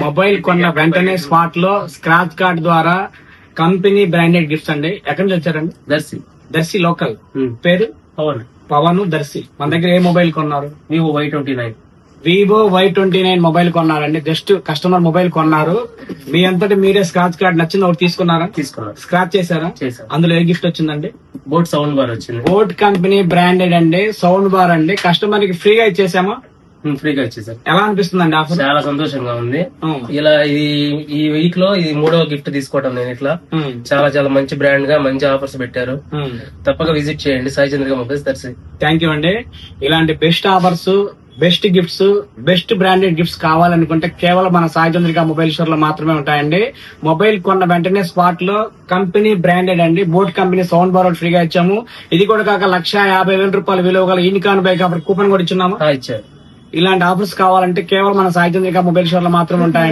Mobile కొన్న వెంటనే spot లో స్క్రాచ్ కార్డ్ ద్వారా కంపెనీ బ్రాండెడ్ గిఫ్ట్స్ అండి. ఎక్కడి నుంచి వచ్చారండి? దర్శి లోకల్. పేరు పవన్ దర్శి. మన దగ్గర ఏ మొబైల్ కొన్నారు? వివో Y29 మొబైల్ కొన్నారండి. జస్ట్ కస్టమర్ మొబైల్ కొన్నారు. మీ అంతటి మీరే స్క్రాచ్ కార్డ్ నచ్చింది ఒకటి తీసుకున్నారా? స్క్రాచ్ చేశారా? అందులో ఏ గిఫ్ట్ వచ్చిందండి? బోట్ సౌండ్ బార్ వచ్చింది. బోట్ కంపెనీ బ్రాండెడ్ అండి, సౌండ్ బార్ అండి. కస్టమర్ కి ఫ్రీగా ఇచ్చేసామా? ఫ్రీగా ఇచ్చేసారు. ఎలా అనిపిస్తుందండి ఆఫర్? చాలా సంతోషంగా ఉంది. ఇలా ఈ వీక్ లో ఇది 3వ గిఫ్ట్ తీసుకోవటం నేను ఇట్లా. చాలా చాలా మంచి బ్రాండ్ గా మంచి ఆఫర్స్ పెట్టారు. తప్పక విజిట్ చేయండి Sai Chandrika mobiles Darsi. Thank you అండి. ఇలాంటి best offers, best gifts, best branded gifts కావాలనుకుంటే కేవలం మన సాయి చంద్రిక మొబైల్ స్టోర్ లో మాత్రమే ఉంటాయండి. మొబైల్ కొన్న వెంటనే స్పాట్ లో కంపెనీ బ్రాండెడ్ అండి, బోట్ కంపెనీ సౌండ్ బార్ ఫ్రీగా ఇచ్చాము. ఇది కూడా కాక 1,50,000 విలువ గల యూనికాన్ బైక్ ఆఫర్ కూపన్ కూడా ఇచ్చున్నాము. ఇచ్చారు. ఇలాంటి ఆఫర్స్ కావాలంటే కేవలం మన సాయి చంద్రిక మొబైల్ స్టోర్ లో మాత్రమే ఉంటాయండి.